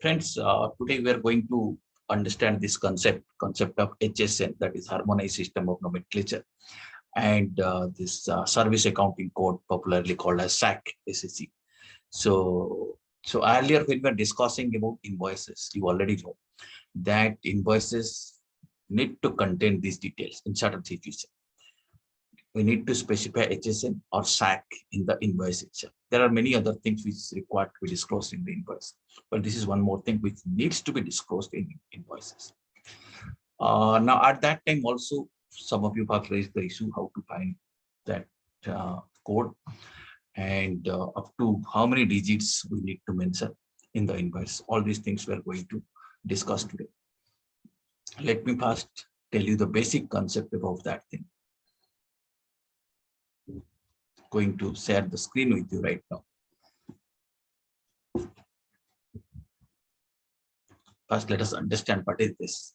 Friends, today we are going to understand this concept of HSN, that is Harmonized System of Nomenclature, and this Service Accounting Code, popularly called as SAC. So earlier when we were discussing about invoices, you already know that invoices need to contain these details in certain situations. We need to specify HSN or SAC in the invoice itself. There are many other things which is required to be disclosed in the invoice, but this is one more thing which needs to be disclosed in invoices. Now, at that time also, some of you have raised the issue how to find that code and up to how many digits we need to mention in the invoice. All these things we are going to discuss today. Let me first tell you the basic concept about that thing. Going to share the screen with you right now. First, let us understand what is this.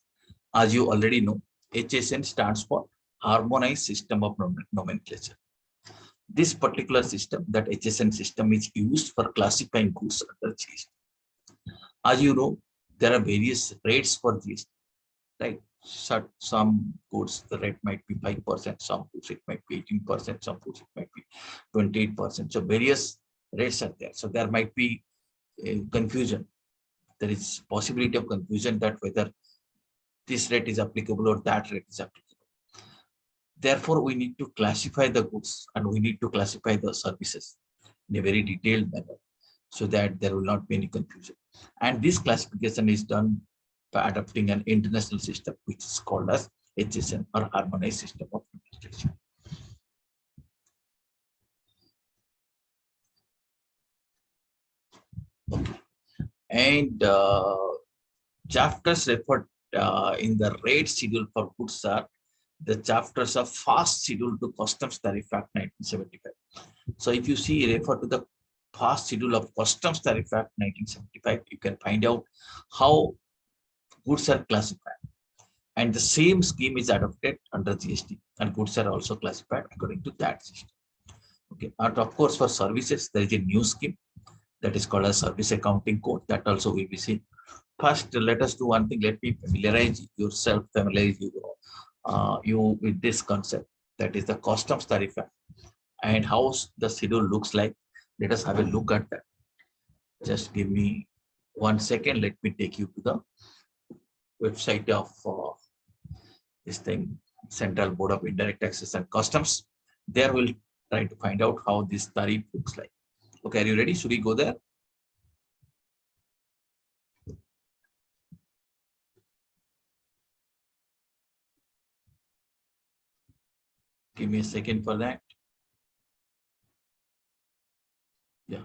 As you already know, HSN stands for Harmonized System of Nomenclature. This particular system, that HSN system, is used for classifying goods under GST. As you know, there are various rates for GST, right? Some goods, the rate might be 5%, some goods it might be 18%, some goods it might be 28%. So various rates are there. So there might be a confusion. There is possibility of confusion that whether this rate is applicable or that rate is applicable. Therefore, we need to classify the goods and we need to classify the services in a very detailed manner so that there will not be any confusion. And this classification is done by adopting an international system, which is called as HSN, or Harmonized System of Nomenclature. Okay. And chapters referred in the rate schedule for goods are the chapters of fast schedule to Customs Tariff Act 1975. So if you see refer to the fast schedule of Customs Tariff Act 1975, you can find out how goods are classified, and the same scheme is adopted under GST, and goods are also classified according to that system. Okay, and of course for services there is a new scheme that is called as Service Accounting Code, that also will be seen. First, let us do one thing. Let me familiarize you with this concept, that is the Customs Tariff Act and how the schedule looks like. Let us have a look at that. Just give me 1 second. Let me take you to the website of this thing, Central Board of Indirect Taxes and Customs. There we'll try to find out how this tariff looks like. Okay, are you ready? Should we go there? Give me a second for that. Yeah.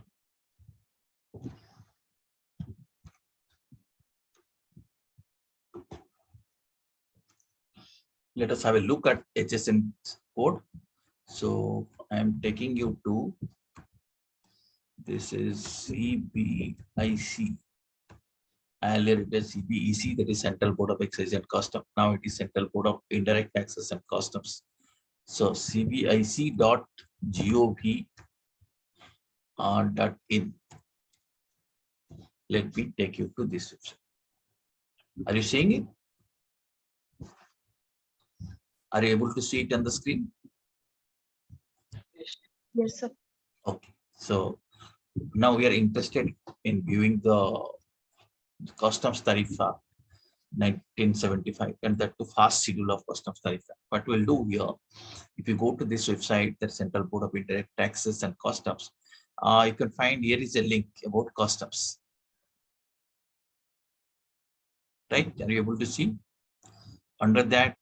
Let us have a look at HSN code. So I am taking you to, this is CBIC. Earlier it is CBEC, that is Central Board of Excise and Customs. Now it is Central Board of Indirect Taxes and Customs. So cbic.gov.in. Let me take you to this website. Are you seeing it? Are you able to see it on the screen? Yes, sir. Okay. So now we are interested in viewing the Customs Tariff Act 1975 and that to fast schedule of Customs Tariff Act. What we'll do here, if you go to this website, the Central Board of Indirect Taxes and Customs, you can find here is a link about customs. Right? Are you able to see? Under that,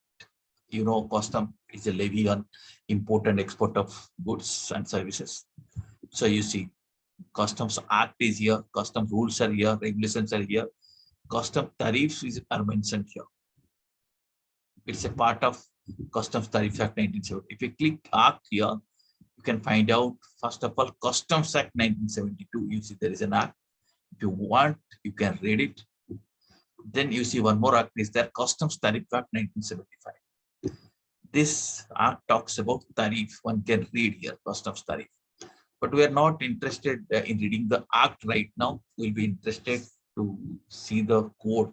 you know, custom is a levy on import and export of goods and services. So you see, Customs Act is here, custom rules are here, regulations are here, custom tariffs are mentioned here. It's a part of Customs Tariff Act 1970. If you click Act here, you can find out, first of all, Customs Act 1972. You see there is an act. If you want, you can read it. Then you see one more act is there, Customs Tariff Act 1975. This act talks about tariff. One can read here, customs tariff. But we are not interested in reading the act right now. We'll be interested to see the code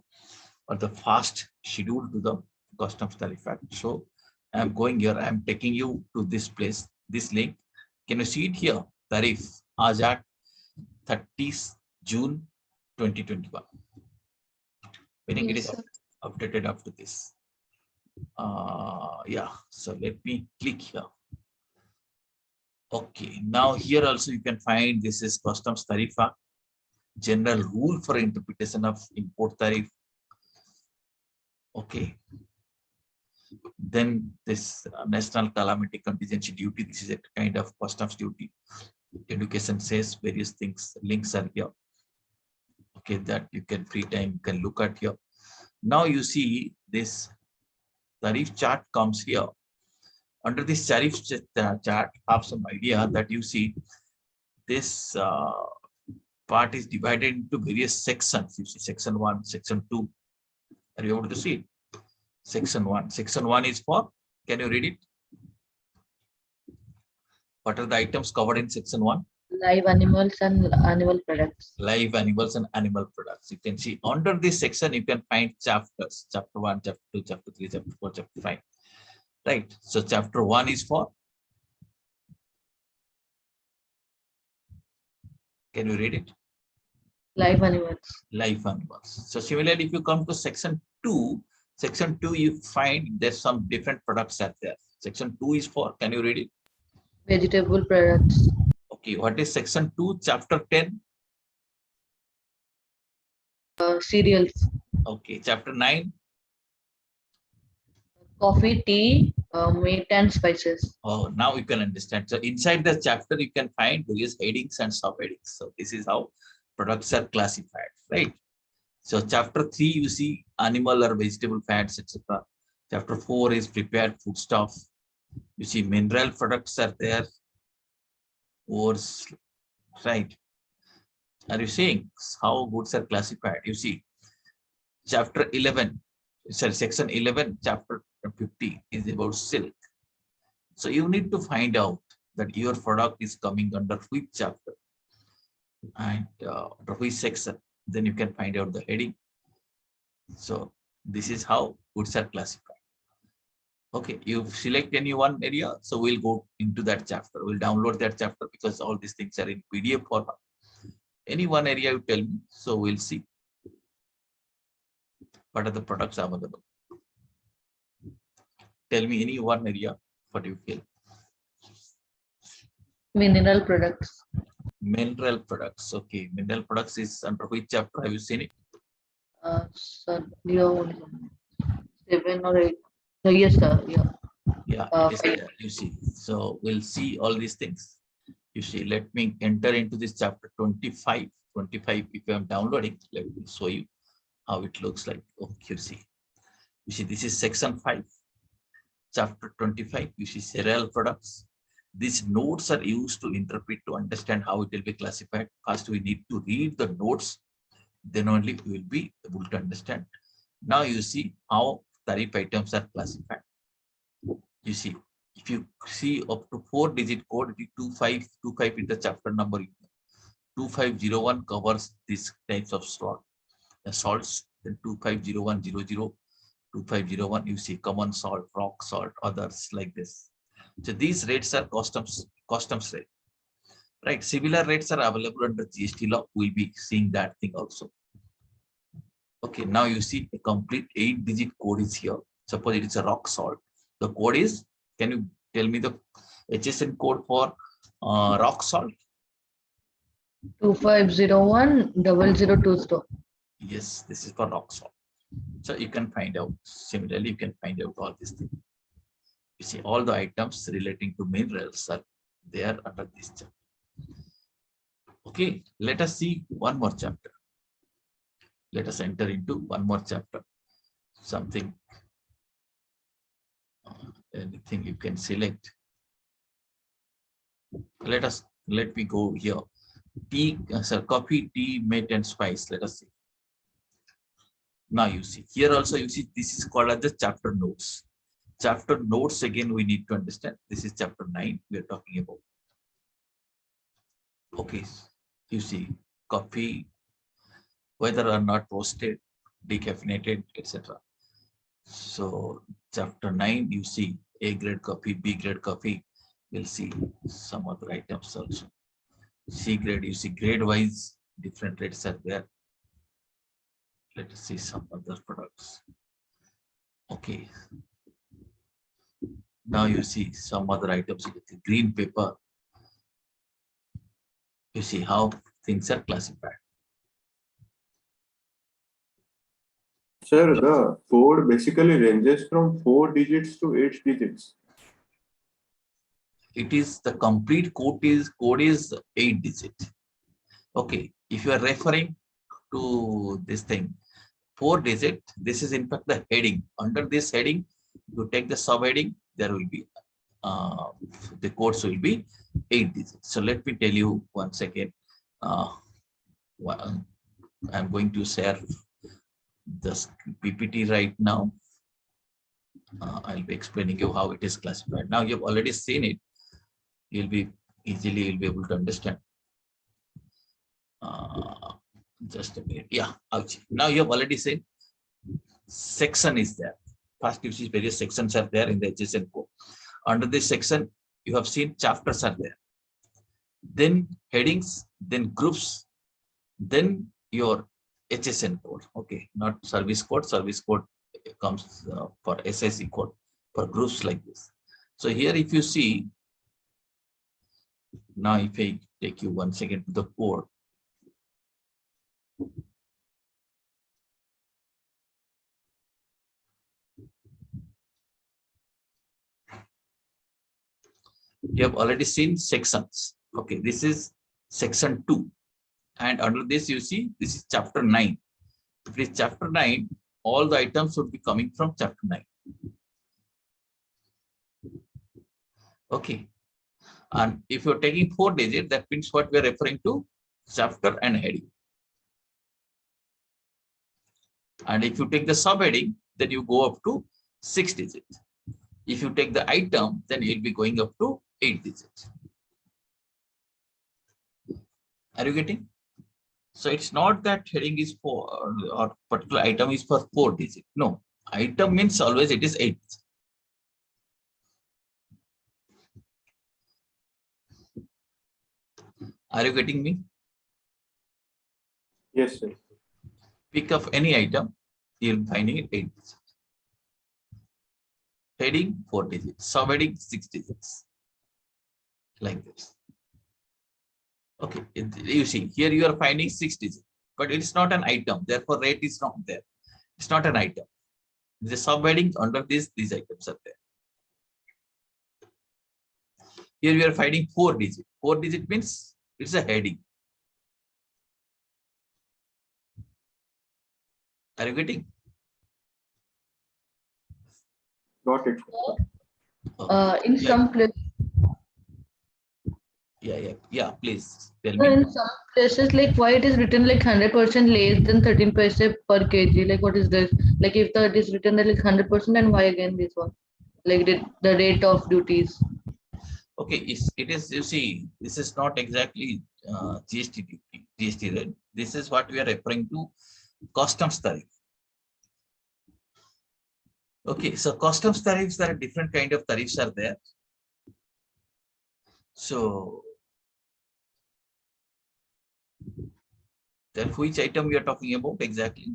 or the fast schedule to the customs tariff act. So I'm going here. I'm taking you to this place, this link. Can you see it here? Tariff as at 30th June 2021. Meaning Yes, it is sir. updated after this. Yeah. So let me click here. Okay. Now here also you can find this is customs tariff act, general rule for interpretation of import tariff. Okay. Then this national calamity contingency duty. This is a kind of customs duty. Education says various things. Links are here. Okay, that you can free time you can look at here. Now you see this tariff chart comes here. Under this tariff chart, have some idea that you see this part is divided into various sections. You see section 1, section 2. Are you able to see it? Section 1. Section 1 is for, can you read it? What are the items covered in section 1? Live animals and animal products. Live animals and animal products. You can see under this section, you can find chapters. Chapter 1, chapter 2, chapter 3, chapter 4, chapter 5. Right. So chapter 1 is for, can you read it? Live animals. Live animals. So similarly, if you come to section 2, you find there's some different products are there. Section 2 is for, can you read it? Vegetable products. Okay, what is section 2, chapter 10? Cereals. Okay, chapter 9. Coffee, tea, meat and spices. Oh, now you can understand. So inside the chapter, you can find various headings and subheadings. So this is how products are classified, right? So chapter 3, you see animal or vegetable fats, etc. Chapter 4 is prepared foodstuff. You see mineral products are there. Ores, right? Are you seeing how goods are classified? You see chapter 11, sorry, section 11, chapter 50 is about silk. So you need to find out that your product is coming under which chapter and under which section. Then you can find out the heading. So this is how goods are classified. Okay, you select any one area. So we'll go into that chapter. We'll download that chapter because all these things are in PDF format. Any one area you tell me. So we'll see what are the products available. Tell me any one area. What do you feel? Mineral products. Mineral products. Okay, mineral products is under which chapter? Have you seen it? Sir, 7 or 8. No, yes, sir. Yeah. Yeah, it is there. You see. So we'll see all these things. You see, let me enter into this chapter 25. 25, if I'm downloading, let me show you how it looks like. Okay, you see. You see, this is section 5. Chapter 25, you see cereal products. These notes are used to interpret, to understand how it will be classified. First, we need to read the notes. Then only we will be able to understand. Now you see how tariff items are classified. You see, if you see up to 4-digit code, 2525 is the chapter number. 2501 covers these types of salts. Then 250100, 2501, you see common salt, rock salt, others like this. So these rates are customs rate, right? Similar rates are available under GST law. We'll be seeing that thing also. Okay, now you see a complete 8-digit code is here. Suppose it is a rock salt. The code is, can you tell me the HSN code for rock salt? 25010020. Yes, this is for rock salt. So you can find out. Similarly, you can find out all these things. You see, all the items relating to minerals are there under this chapter. Okay, let us see one more chapter. Let us enter into one more chapter. Something, anything you can select. Let me go here. Tea, coffee, tea, meat, and spice. Let us see. Now you see here also. You see this is called as the chapter notes. Chapter notes again we need to understand. This is chapter 9 we are talking about. Okay, you see coffee, whether or not roasted, decaffeinated, etc. So chapter 9, you see A grade coffee, B grade coffee. We'll see some other items also. C grade, you see grade wise, different rates are there. Let us see some other products. Okay. Now you see some other items with the green paper. You see how things are classified. Sir, the code basically ranges from 4 digits to 8 digits. It is the complete code is 8 digits. Okay, if you are referring to this thing, 4 digit, this is in fact the heading. Under this heading, you take the subheading, there will be the codes will be 8 digits. So let me tell you once again. I'm going to share this PPT right now. I'll be explaining you how it is classified. Now you've already seen it. You'll be able to understand. Just a minute. Yeah. Now you have already seen section is there. First, you see various sections are there in the HSN code. Under this section, you have seen chapters are there. Then headings, then groups, then your HSN code. Okay, not service code. Service code comes for SAC code for groups like this. So here, if you see, now if I take you once again to the code. You have already seen sections. Okay, this is section 2. And under this, you see, this is chapter 9. If it is chapter 9, all the items would be coming from chapter 9. Okay. And if you're taking 4 digits, that means what we're referring to, chapter and heading. And if you take the subheading, then you go up to 6 digits. If you take the item, then you'll be going up to 8 digits. Are you getting? So it's not that heading is 4 or particular item is for 4 digits. No, item means always it is 8. Are you getting me? Yes, sir. Pick up any item, you'll find it 8 digits. Heading 4 digits, subheading 6 digits. Like this. Okay, you see here you are finding 6 digits, but it's not an item. Therefore, rate is not there. It's not an item. The subheading under this, these items are there. Here we are finding 4 digits. 4 digit means it's a heading. Are you getting? Got it. In some places, Yeah. Please tell me. in some places, like why it is written like 100% less than 13 paise per kg. Like what is this? Like if it is written that like 100%, then why again this one? Like the rate of duties. Okay, it is. You see, this is not exactly GST duty, GST rate. This is what we are referring to, customs tariff. Okay, so customs tariffs, there are different kind of tariffs are there. So then which item we are talking about exactly?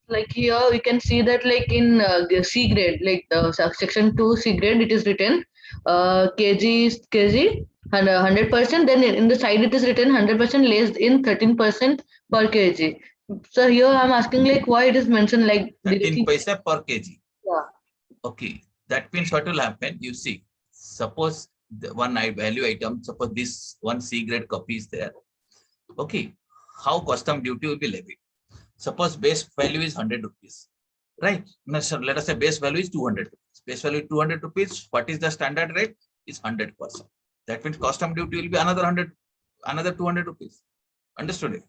Like here we can see that like in C grade, like section 2 C grade, it is written kg 100%. Then in the side it is written 100% less in 13% per kg. So here I'm asking like why it is mentioned like 13 directly. paise per kg. Yeah. Okay, that means what will happen? You see, suppose the one value item, suppose this one C grade copy is there. Okay, how custom duty will be levied? Suppose base value is 100 rupees, right? Now, so let us say base value is 200 rupees. Base value is 200 rupees. What is the standard rate? Is 100%. That means custom duty will be another 100, another 200 rupees. Understood it?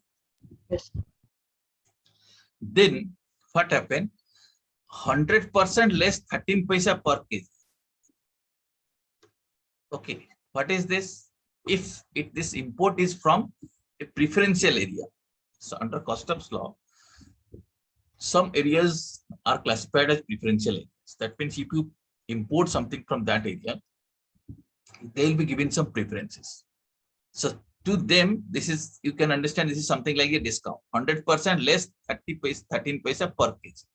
Yes. Then what happened? 100% less 13 paise per kg. Okay, what is this? If this import is from a preferential area, So under customs law, some areas are classified as preferential areas. That means if you import something from that area, they will be given some preferences. So to them, this is, you can understand, this is something like a discount, 100% less 13 paisa per kg,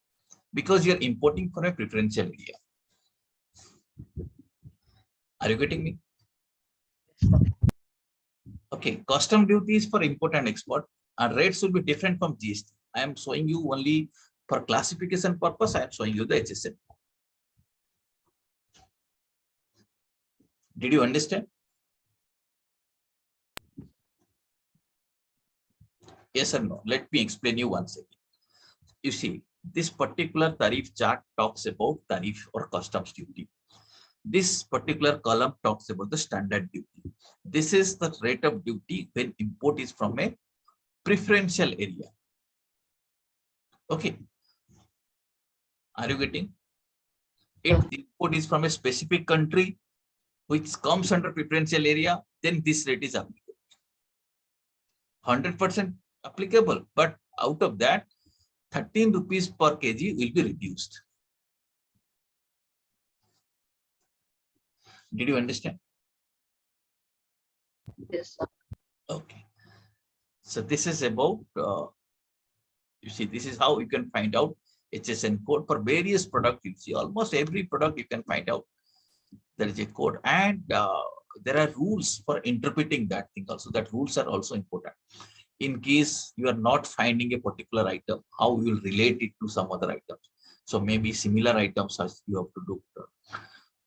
because you are importing from a preferential area. Are you getting me? Okay, custom duties for import and export, and rates will be different from GST. I am showing you only for classification purpose. I am showing you the HSN. Did you understand? Yes or no? Let me explain you once again. You see, this particular tariff chart talks about tariff or customs duty. This particular column talks about the standard duty. This is the rate of duty when import is from a preferential area. Okay. Are you getting? If the import is from a specific country which comes under preferential area, then this rate is applicable. 100% applicable, but out of that, 13 rupees per kg will be reduced. Did you understand? Yes. Okay. So this is about, you see, this is how you can find out HSN code for various products. You see, almost every product you can find out there is a code, and there are rules for interpreting that thing also. That rules are also important. In case you are not finding a particular item, how you will relate it to some other items. So maybe similar items as you have to do.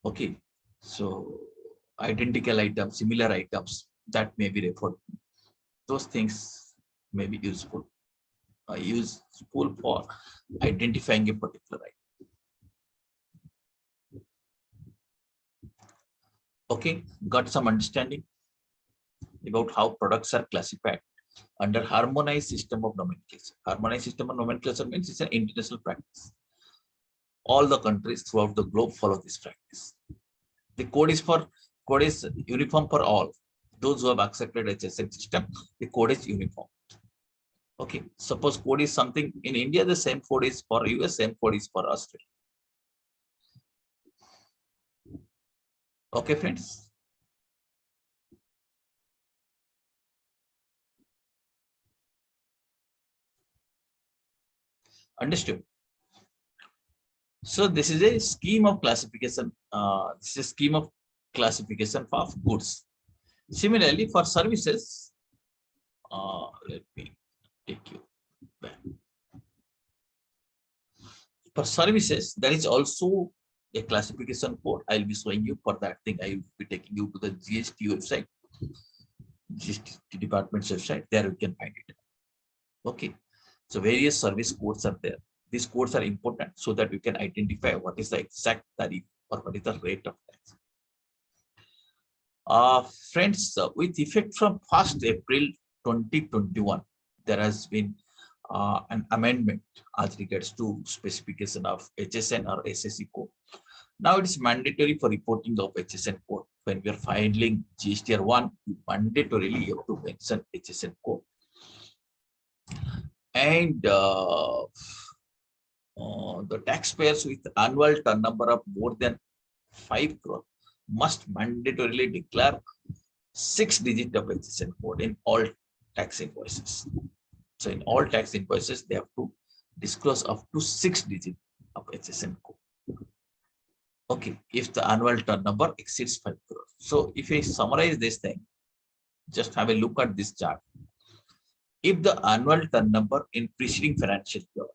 Okay. So identical items, similar items, that may be referred to. Those things may be useful for identifying a particular item. Okay, got some understanding about how products are classified under Harmonized System of Nomenclature. Harmonized System of Nomenclature means it's an international practice. All the countries throughout the globe follow this practice. The code is uniform for all. Those who have accepted HSN system, the code is uniform. Okay, suppose code is something in India, the same code is for US, same code is for Australia. Okay, friends. Understood. So this is a scheme of classification. This is a scheme of classification of goods. Similarly, for services, let me take you back. For services, there is also a classification code. I'll be showing you for that thing. I will be taking you to the GST website, GST department's website. There you can find it. Okay. So various service codes are there. These codes are important so that you can identify what is the exact tariff or what is the rate of tax. Friends, with effect from 1st April 2021, there has been an amendment as regards to specification of HSN or SAC code. Now it is mandatory for reporting of HSN code. When we are filing GSTR 1, mandatorily you have to mention HSN code. And the taxpayers with annual turnover of more than 5 crore must mandatorily declare 6 digits of HSN code in all tax invoices. So in all tax invoices, they have to disclose up to 6 digits of HSN code. Okay, if the annual turnover exceeds 5 crore. So if I summarize this thing, just have a look at this chart. If the annual turnover in preceding financial year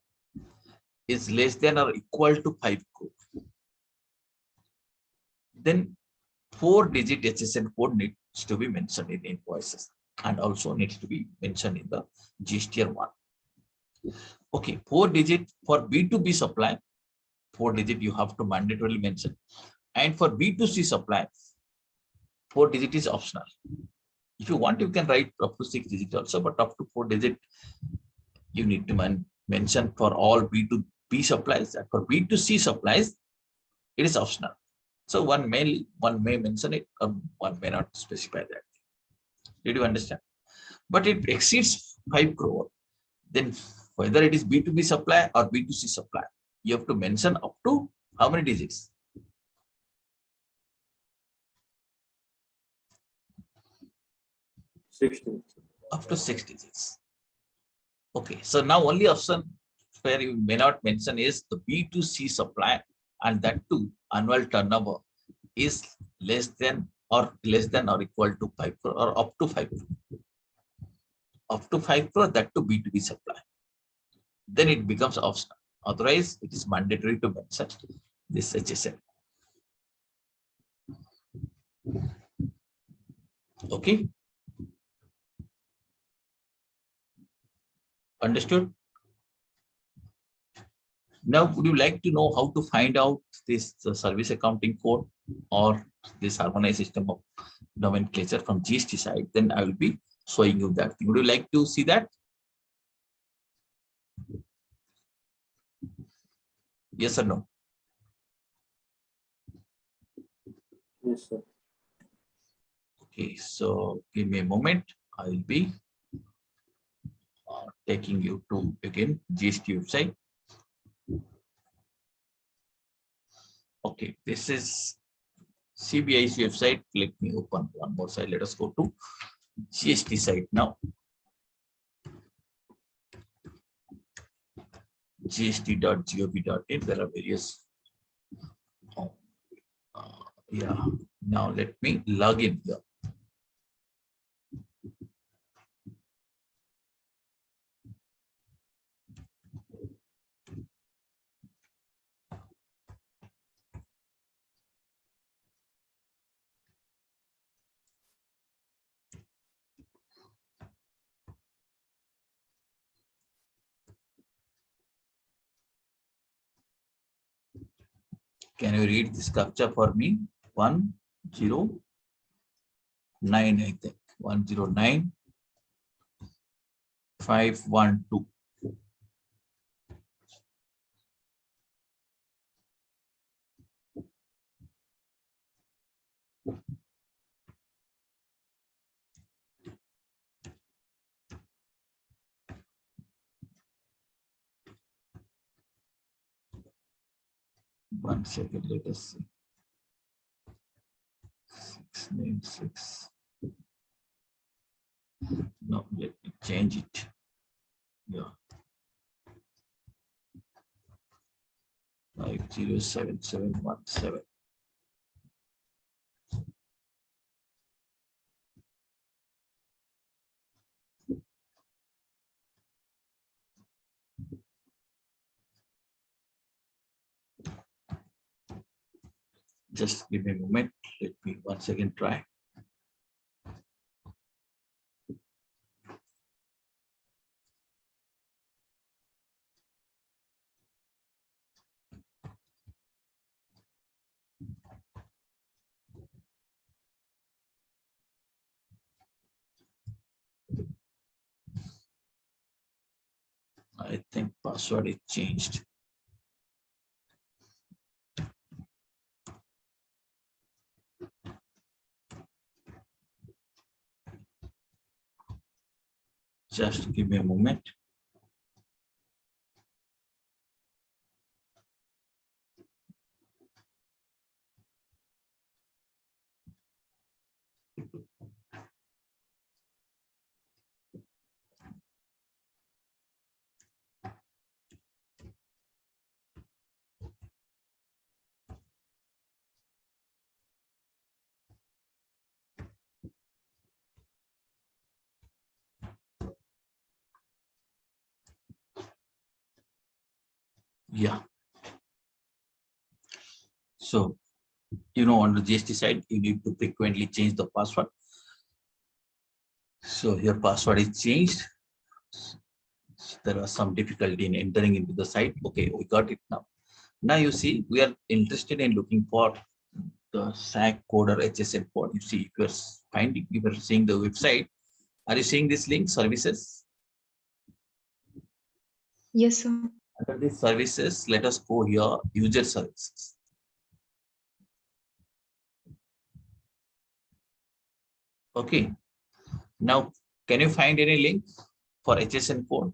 is less than or equal to 5 crore, then 4-digit HSN code needs to be mentioned in invoices and also needs to be mentioned in the GSTR 1. Okay, 4-digit for B2B supply, 4-digit you have to mandatorily mention. And for B2C supply, 4-digit is optional. If you want, you can write up to 6 digits also, but up to 4-digit you need to mention for all B2B supplies. And for B2C supplies, it is optional. So one may mention it, or one may not specify that. Did you understand? But it exceeds 5 crore. Then whether it is B2B supply or B2C supply, you have to mention up to how many digits? 16. Up to 6 digits. Okay, so now only option where you may not mention is the B2C supply, and that too annual turnover is less than or equal to 5 crore or up to 5 crore. Up to 5 crore, that to B2B supply. Then it becomes optional. Otherwise, it is mandatory to mention this HSN. Okay. Understood? Now, would you like to know how to find out this service accounting code or this harmonized system of nomenclature from GST side? Then I will be showing you that. Would you like to see that? Yes or no? Yes, sir. Okay, so give me a moment. I will be taking you to again GST website. Okay, this is CBI's website. Let me open one more side. Let us go to GST site now. gst.gov.in. There are various. Yeah. Now let me log in here. Can you read this captcha for me? 109, I think. 109 512. One second, let us see. 696. No, let me change it. Yeah. 507717. Just give me a moment. Let me once again try. I think password is changed. Just give me a moment. Yeah. So, on the GST side, you need to frequently change the password. So your password is changed. There was some difficulty in entering into the site. Okay, we got it now. Now you see, we are interested in looking for the SAC code or HSN code. You see, if you're seeing the website, are you seeing this link, services? Yes, sir. Under these services, let us go here, user services. Okay. Now, can you find any link for HSN code?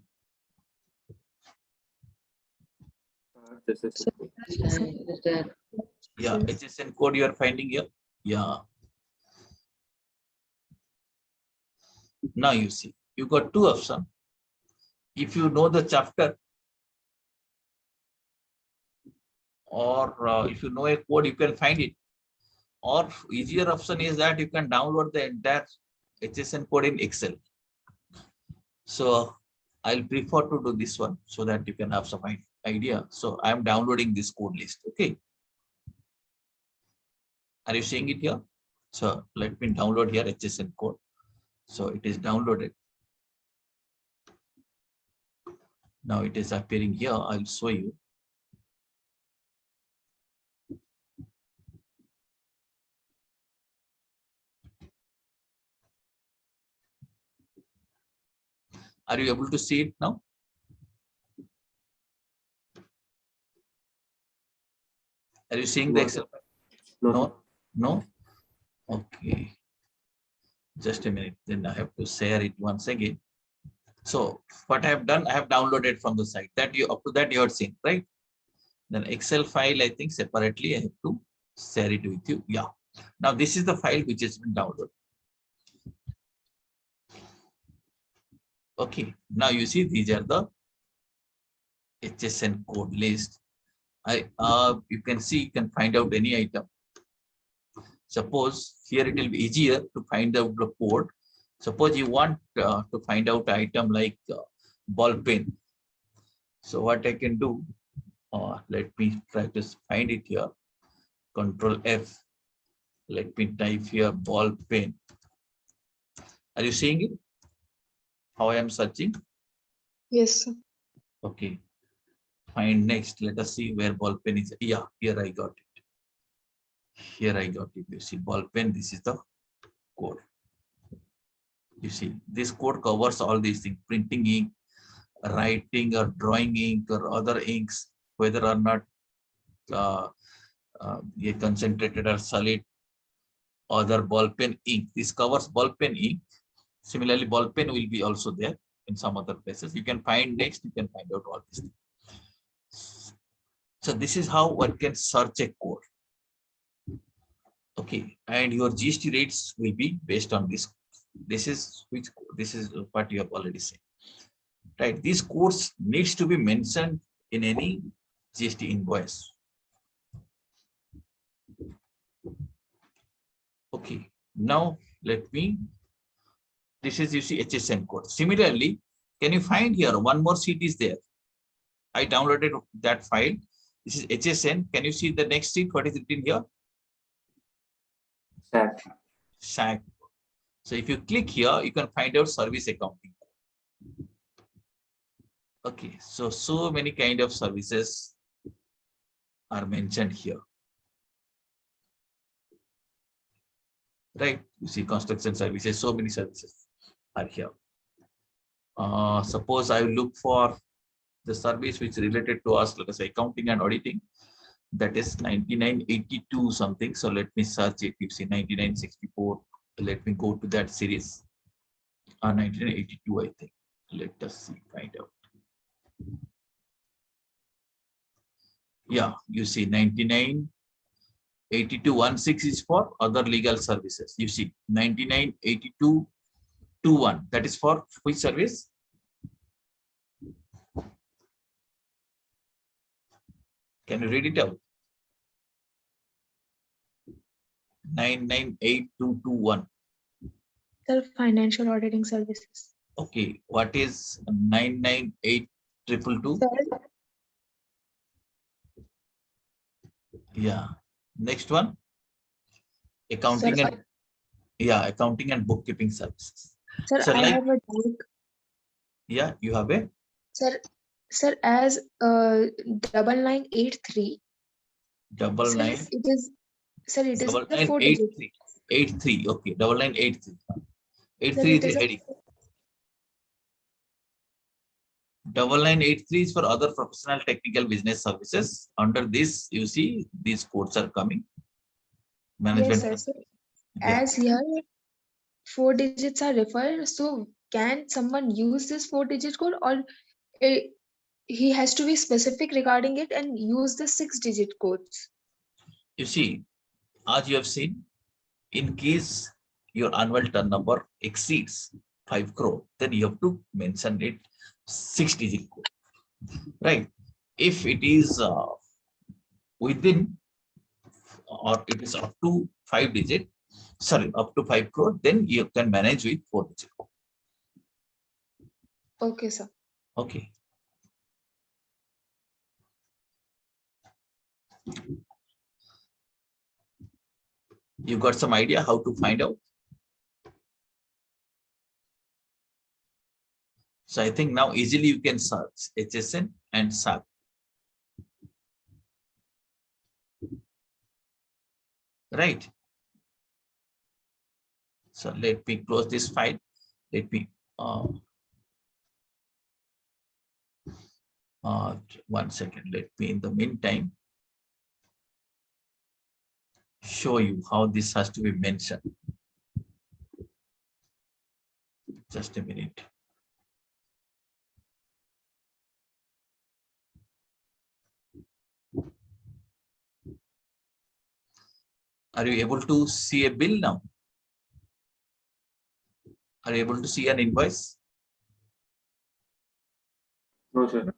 HSN code. Is there? Yeah, HSN code you are finding here. Yeah. Now you see, you got two options. If you know the chapter, or if you know a code, you can find it. Or easier option is that you can download the entire HSN code in Excel. So I'll prefer to do this one so that you can have some idea. So I'm downloading this code list. Okay. Are you seeing it here? So let me download here HSN code. So it is downloaded. Now it is appearing here. I'll show you. Are you able to see it now? Are you seeing the Excel? No. No? Okay. Just a minute. Then I have to share it once again. So what I have done, I have downloaded from the site that you up to that you have seen, right? Then Excel file, I think separately I have to share it with you. Yeah. Now this is the file which has been downloaded. Okay. Now you see these are the HSN code list. You can see, you can find out any item. Suppose here it will be easier to find out the code. Suppose you want to find out item like ball pen. So what I can do, let me try to find it here. Control F. Let me type here ball pen. Are you seeing it? How I am searching? Yes, sir. Okay. Find next. Let us see where ball pen is. Yeah, here I got it. Here I got it. You see ball pen. This is the code. You see, this code covers all these things: printing ink, writing or drawing ink or other inks, whether or not concentrated or solid, other ball pen ink. This covers ball pen ink. Similarly, ball pen will be also there in some other places. You can find next, you can find out all these things. So this is how one can search a code. Okay, and your GST rates will be based on this. This is what you have already said. Right, these codes needs to be mentioned in any GST invoice. Okay, now let me, this is, you see, HSN code. Similarly, can you find here one more sheet is there? I downloaded that file. This is HSN. Can you see the next sheet? What is written here? SAC. SAC. So if you click here, you can find out service accounting. Okay, so many kind of services are mentioned here. Right, you see construction services, so many services are here. Suppose I look for the service which is related to us, let us say accounting and auditing, that is 9982 something. So let me search it. You see 9964. Let me go to that series. 1982, I think. Let us see, find out. Yeah, you see 998216 is for other legal services. You see 998221. That is for which service? Can you read it out? 998221. Sir, financial auditing services. Okay, what is 998222? Sir, Yeah. Next one. Accounting sir, and accounting and bookkeeping services. sir, So I like, have a doubt. yeah, you have a Sir, as 9983, double sir, nine it is, sir, it is double the nine 4 eight digit. three 83. Okay, 9983. Sir, 83 is it the is a heading. 9983 is for other professional technical business services. Under this, you see these codes are coming. Management. yes, sir. Yeah. As here 4 digits are referred, so can someone use this 4-digit code, or it he has to be specific regarding it and use the 6-digit codes. You see, as you have seen, in case your annual turnover exceeds 5 crore, then you have to mention it 6-digit code, right? If it is within or it is up to 5-digit, sorry, up to 5 crore, then you can manage with 4-digit code. Okay, sir. Okay. You got some idea how to find out? So I think now easily you can search HSN and SAC. Right. So let me close this file. Let me 1 second. Let me in the meantime show you how this has to be mentioned. Just a minute. Are you able to see a bill now? Are you able to see an invoice? No, sir.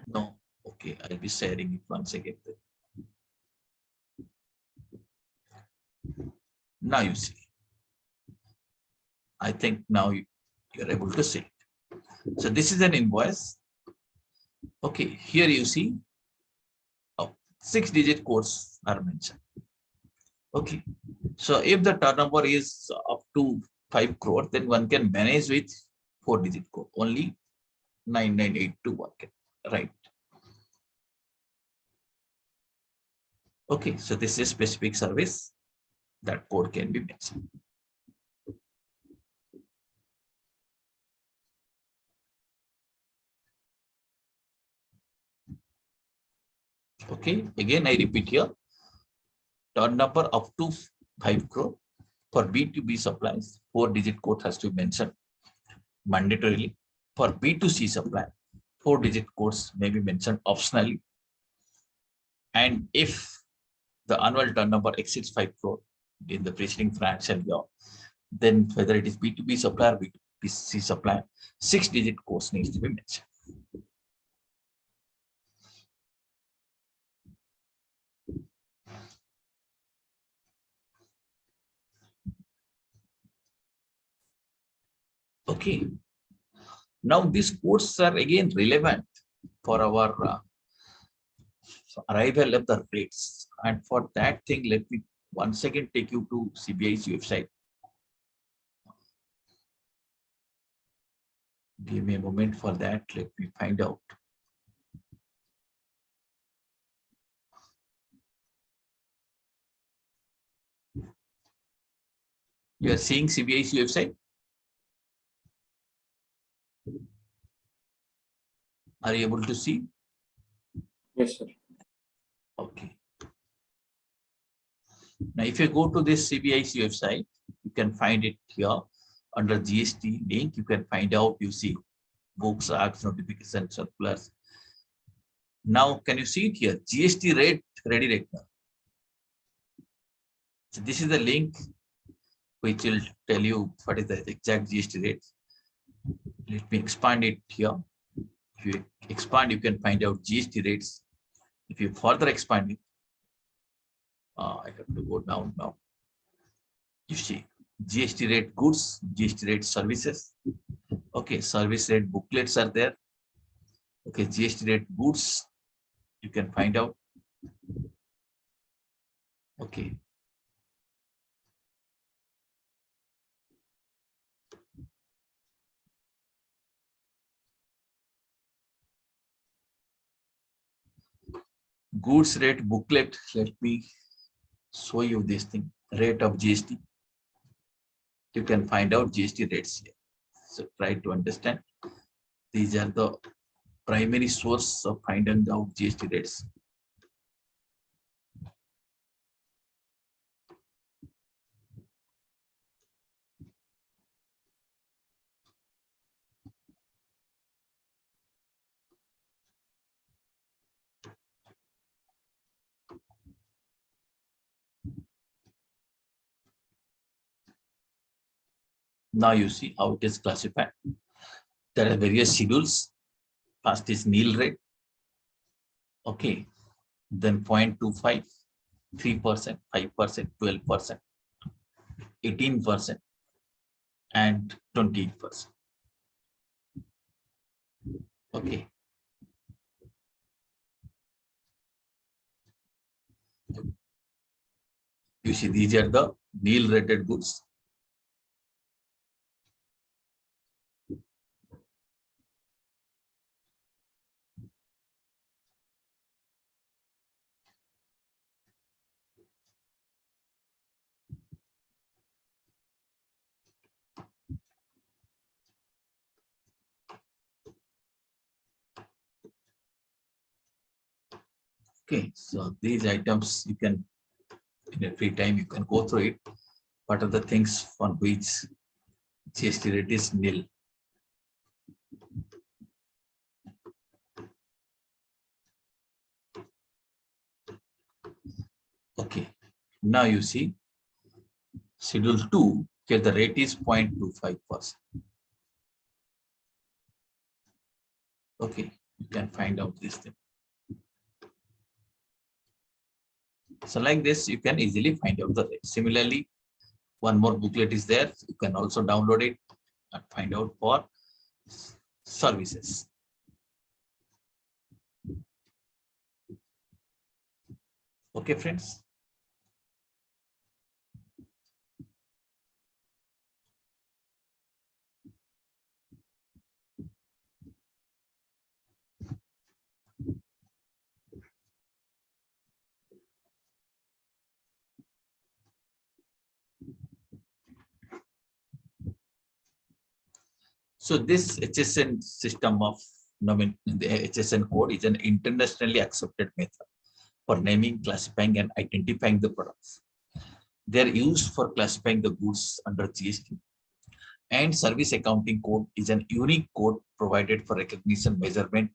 No. Okay, I'll be sharing it once again. Now you see. I think now you're able to see it. So this is an invoice. Okay, here you see 6-digit codes are mentioned. Okay, so if the turnover is up to 5 crore, then one can manage with 4-digit code, only 99821, right? Okay, so this is specific service, that code can be mentioned. Okay, again I repeat here, turnover up to 5 crore for B2B supplies, 4-digit code has to be mentioned mandatorily. For B2C supply, 4-digit codes may be mentioned optionally. And if the annual turnover exceeds 5 crore in the preceding financial year, then whether it is B2B supply or B2C supply, 6-digit codes needs to be mentioned. Okay. Now these codes are again relevant for our arrival of the rates. And for that thing, let me once again take you to CBI's website. Give me a moment for that. Let me find out. You are seeing CBI's website? Are you able to see? Yes, sir. Okay. Now, if you go to this CBI's website, you can find it here under GST link. You can find out, you see books, acts, notifications, circulars. Now, can you see it here? GST rate ready right now. So this is the link which will tell you what is the exact GST rate. Let me expand it here. If you expand, you can find out GST rates. If you further expand it, I have to go down now. You see GST rate goods, GST rate services. Okay, service rate booklets are there. Okay, GST rate goods, you can find out. Okay. Goods rate booklet, let me show you this thing, rate of GST. You can find out GST rates here. So try to understand. These are the primary source of finding out GST rates. Now you see how it is classified. There are various schedules. First is nil rate. Okay. Then 0.25, 3%, 5%, 12%, 18%, and 28%. Okay. You see, these are the nil rated goods. Okay, so these items you can, in a free time, you can go through it. What are the things on which GST rate is nil? Okay, now you see Schedule 2, here the rate is 0.25%. Okay, you can find out this thing. So like this, you can easily find out the rate. Similarly, one more booklet is there. You can also download it and find out for services. Okay, friends. So this HSN system of the HSN code is an internationally accepted method for naming, classifying, and identifying the products. They are used for classifying the goods under GST. And service accounting code is an unique code provided for recognition, measurement,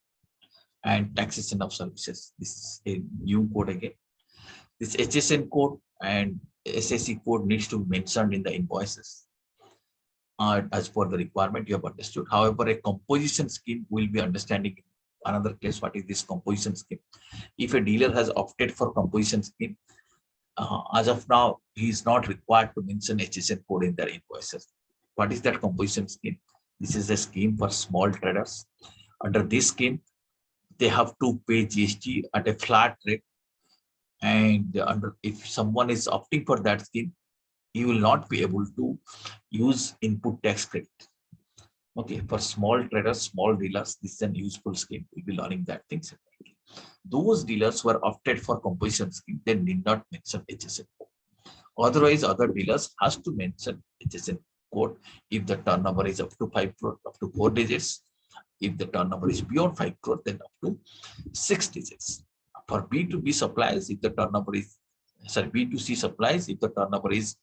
and taxation of services. This is a new code again. This HSN code and SAC code needs to be mentioned in the invoices. As per the requirement you have understood. However, a composition scheme will be understanding in another case. What is this composition scheme? If a dealer has opted for composition scheme, as of now, he is not required to mention HSN code in their invoices. What is that composition scheme? This is a scheme for small traders. Under this scheme, they have to pay GST at a flat rate. And if someone is opting for that scheme, he will not be able to use input tax credit. Okay, for small traders, small dealers, this is an useful scheme. We'll be learning that thing separately. Those dealers who are opted for composition scheme, they need not mention HSN code. Otherwise, other dealers has to mention HSN code if the turnover is up to 5 crore, up to 4 digits. If the turnover is beyond 5 crore, then up to 6 digits. For B2B supplies, if the turnover is, sorry, B2C supplies, if the turnover is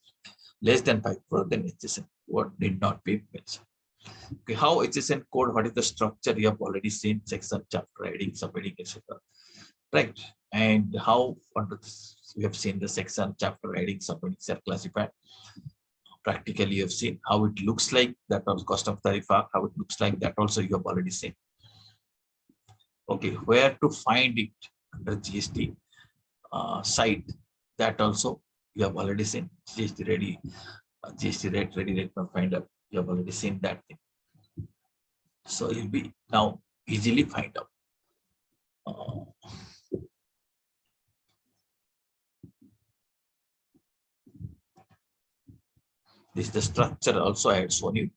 less than 5 crore, then HSN code need not be mentioned. Okay, how HSN code, what is the structure? You have already seen section, chapter, heading, subheading, etc. Right. And how under this, we have seen the section, chapter, heading, subheadings are classified. Practically, you have seen how it looks like, that was cost of tariff, how it looks like, that also you have already seen. Okay, where to find it under GST site, that also you have already seen. GST ready, GST rate, ready rate finder, you have already seen that thing. So you'll be now easily find out. This is the structure also I had shown you,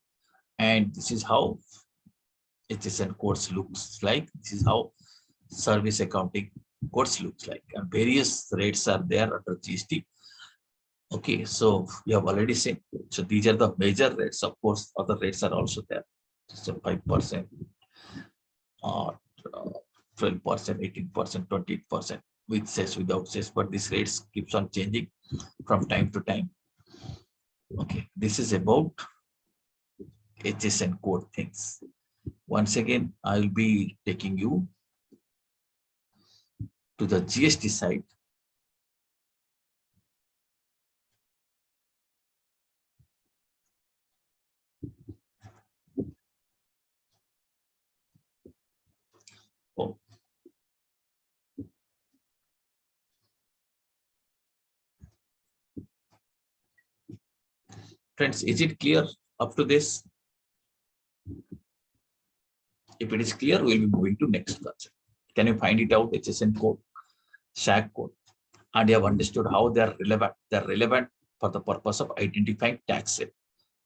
and this is how HSN codes looks like. This is how service accounting codes looks like, and various rates are there under GST. Okay, so you have already seen. So these are the major rates. Of course, other rates are also there. So 5%, 12%, 18%, 28%, with cess, without cess. But these rates keeps on changing from time to time. Okay, this is about HSN code things. Once again, I'll be taking you to the GST side. home. Friends, is it clear up to this? If it is clear, we'll be moving to next concept. Can you find it out? HSN code, SAC code, and you have understood how they are relevant. They are relevant for the purpose of identifying tax rate.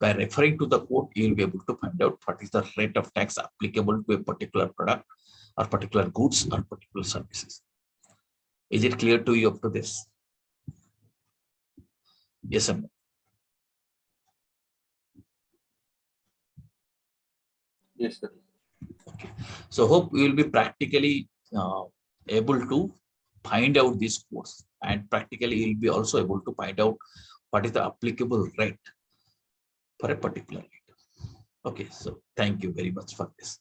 By referring to the code, you will be able to find out what is the rate of tax applicable to a particular product or particular goods or particular services. Is it clear to you up to this? Yes or no? Yes, sir. Okay. So hope we will be practically able to find out these codes, and practically you will be also able to find out what is the applicable rate for a particular rate. Okay, so thank you very much for this.